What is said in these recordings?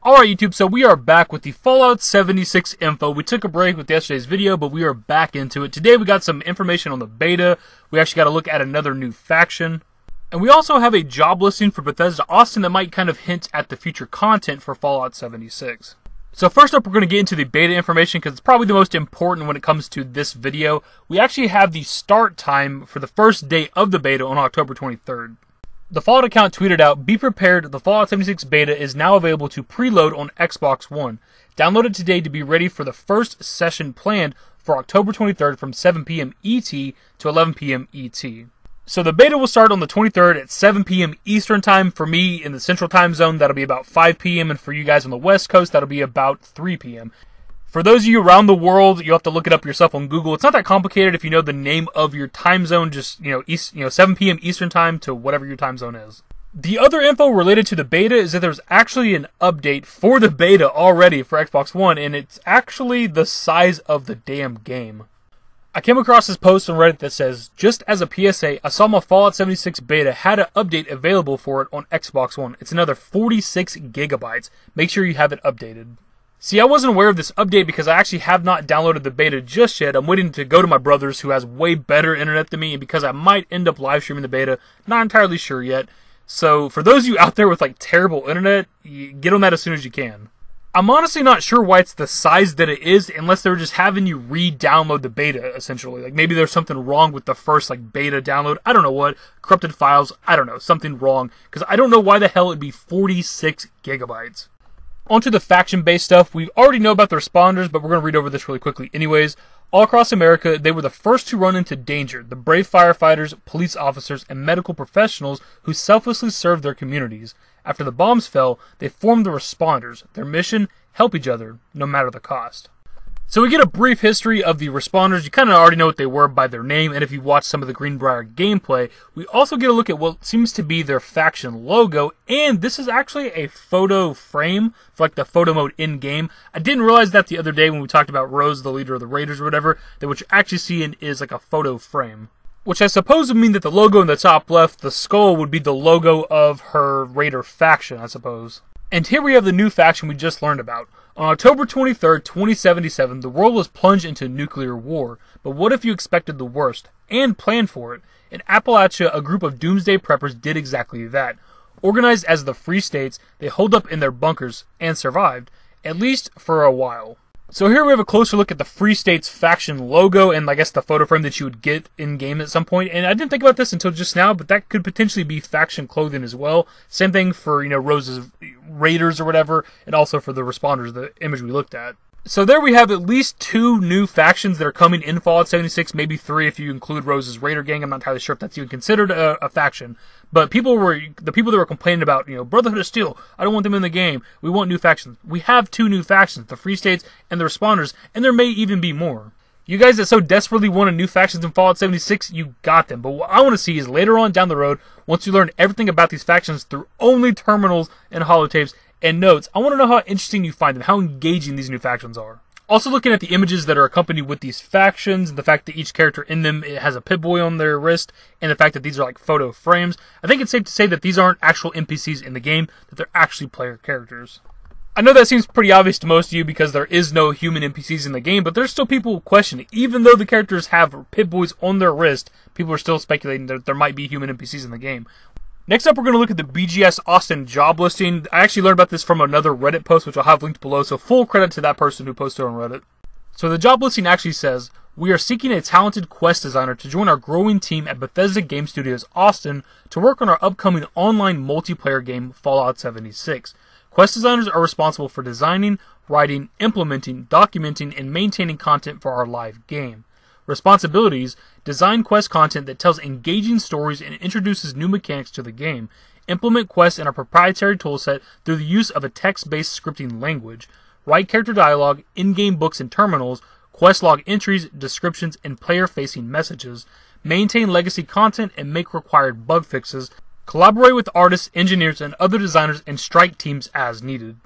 Alright YouTube, so we are back with the Fallout 76 info. We took a break with yesterday's video, but we are back into it. Today we got some information on the beta. We actually got to look at another new faction. And we also have a job listing for Bethesda Austin that might kind of hint at the future content for Fallout 76. So first up, we're going to get into the beta information because it's probably the most important when it comes to this video. We actually have the start time for the first day of the beta on October 23rd. The Fallout account tweeted out, "Be prepared, the Fallout 76 beta is now available to preload on Xbox One. Download it today to be ready for the first session planned for October 23rd from 7 p.m. ET to 11 p.m. ET. So the beta will start on the 23rd at 7 p.m. Eastern Time. For me, in the Central Time Zone, that'll be about 5 p.m. And for you guys on the West Coast, that'll be about 3 p.m. For those of you around the world, you'll have to look it up yourself on Google. It's not that complicated if you know the name of your time zone. Just, 7 p.m. Eastern Time to whatever your time zone is. The other info related to the beta is that there's actually an update for the beta already for Xbox One, and it's actually the size of the damn game. I came across this post on Reddit that says, "Just as a PSA, I saw my Fallout 76 beta had an update available for it on Xbox One. It's another 46 gigabytes. Make sure you have it updated." See, I wasn't aware of this update because I actually have not downloaded the beta just yet. I'm waiting to go to my brother's who has way better internet than me, and because I might end up live streaming the beta, not entirely sure yet. So for those of you out there with terrible internet, get on that as soon as you can. I'm honestly not sure why it's the size that it is, unless they were just having you re-download the beta, essentially. Maybe there's something wrong with the first beta download. I don't know what. Corrupted files. I don't know. Something wrong. Because I don't know why the hell it'd be 46 gigabytes. Onto the faction-based stuff. We already know about the responders, but we're going to read over this really quickly anyways. All across America, they were the first to run into danger. The brave firefighters, police officers, and medical professionals who selflessly served their communities. After the bombs fell, they formed the responders. Their mission, help each other, no matter the cost. So we get a brief history of the responders. You kind of already know what they were by their name, and if you watch some of the Greenbrier gameplay, we also get a look at what seems to be their faction logo, and this is actually a photo frame for the photo mode in-game. I didn't realize that the other day when we talked about Rose, the leader of the Raiders or whatever, that what you're actually seeing is a photo frame. Which I suppose would mean that the logo in the top left, the skull, would be the logo of her Raider faction, I suppose. And here we have the new faction we just learned about. On October 23rd, 2077, the world was plunged into nuclear war. But what if you expected the worst, and planned for it? In Appalachia, a group of doomsday preppers did exactly that. Organized as the Free States, they holed up in their bunkers, and survived, at least for a while. So here we have a closer look at the Free States faction logo and I guess the photo frame that you would get in-game at some point. And I didn't think about this until just now, but that could potentially be faction clothing as well. Same thing for, Rose's Raiders or whatever, and also for the responders, the image we looked at. So there we have at least 2 new factions that are coming in Fallout 76, maybe 3 if you include Rose's Raider gang. I'm not entirely sure if that's even considered a faction. But the people that were complaining about, Brotherhood of Steel, I don't want them in the game. We want new factions. We have 2 new factions, the Free States and the Responders, and there may even be more. You guys that so desperately wanted new factions in Fallout 76, you got them. But what I want to see is later on down the road, once you learn everything about these factions through only terminals and holotapes and notes, I want to know how interesting you find them, how engaging these new factions are. Also looking at the images that are accompanied with these factions, the fact that each character in them has a Pip-Boy on their wrist, and the fact that these are photo frames, I think it's safe to say that these aren't actual NPCs in the game, that they're actually player characters. I know that seems pretty obvious to most of you because there is no human NPCs in the game, but there's still people who question it. Even though the characters have Pip-Boys on their wrist, people are still speculating that there might be human NPCs in the game. Next up, we're going to look at the Bethesda Austin job listing. I actually learned about this from another Reddit post, which I'll have linked below, so full credit to that person who posted on Reddit. So the job listing actually says, "We are seeking a talented quest designer to join our growing team at Bethesda Game Studios Austin to work on our upcoming online multiplayer game, Fallout 76. Quest designers are responsible for designing, writing, implementing, documenting, and maintaining content for our live game. Responsibilities: design quest content that tells engaging stories and introduces new mechanics to the game. Implement quests in our proprietary toolset through the use of a text-based scripting language. Write character dialogue, in-game books and terminals, quest log entries, descriptions, and player-facing messages. Maintain legacy content and make required bug fixes. Collaborate with artists, engineers, and other designers and strike teams as needed."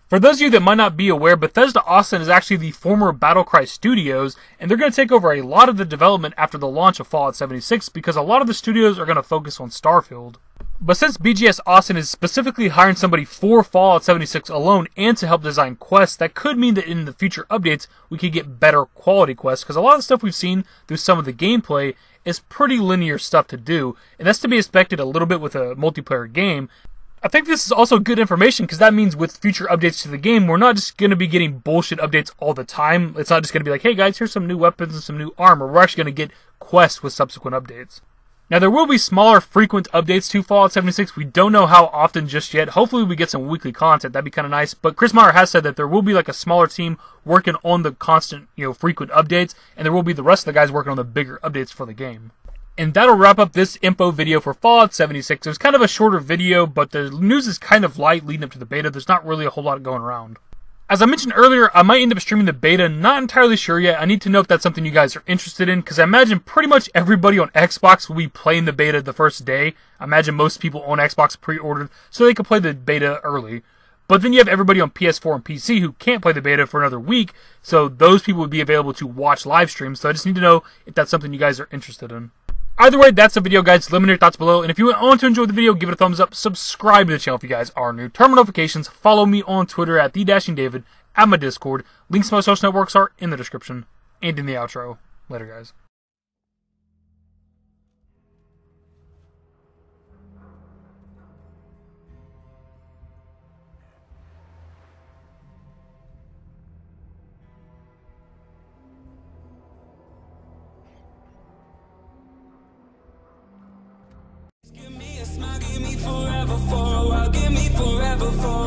For those of you that might not be aware, Bethesda Austin is actually the former Battlecry Studios, and they're going to take over a lot of the development after the launch of Fallout 76 because a lot of the studios are going to focus on Starfield. But since BGS Austin is specifically hiring somebody for Fallout 76 alone and to help design quests, that could mean that in the future updates we could get better quality quests, because a lot of the stuff we've seen through some of the gameplay is pretty linear stuff to do, and that's to be expected a little bit with a multiplayer game. I think this is also good information, because that means with future updates to the game, we're not just going to be getting bullshit updates all the time. It's not just going to be like, hey guys, here's some new weapons and some new armor. We're actually going to get quests with subsequent updates. Now, there will be smaller, frequent updates to Fallout 76. We don't know how often just yet. Hopefully, we get some weekly content. That'd be kind of nice. But Chris Meyer has said that there will be like a smaller team working on the constant, frequent updates, and there will be the rest of the guys working on the bigger updates for the game. And that'll wrap up this info video for Fallout 76. It was kind of a shorter video, but the news is kind of light leading up to the beta. There's not really a whole lot going around. As I mentioned earlier, I might end up streaming the beta, not entirely sure yet. I need to know if that's something you guys are interested in, because I imagine pretty much everybody on Xbox will be playing the beta the first day. I imagine most people on Xbox pre-ordered, so they can play the beta early. But then you have everybody on PS4 and PC who can't play the beta for another week, so those people would be available to watch live streams, so I just need to know if that's something you guys are interested in. Either way, that's the video, guys. Let me know your thoughts below. And if you want to enjoy the video, give it a thumbs up. Subscribe to the channel if you guys are new. Turn on notifications. Follow me on Twitter at @TheDashingDavid. At my Discord. Links to my social networks are in the description. And in the outro. Later, guys. Give me a smile, give me forever for a while, give me forever for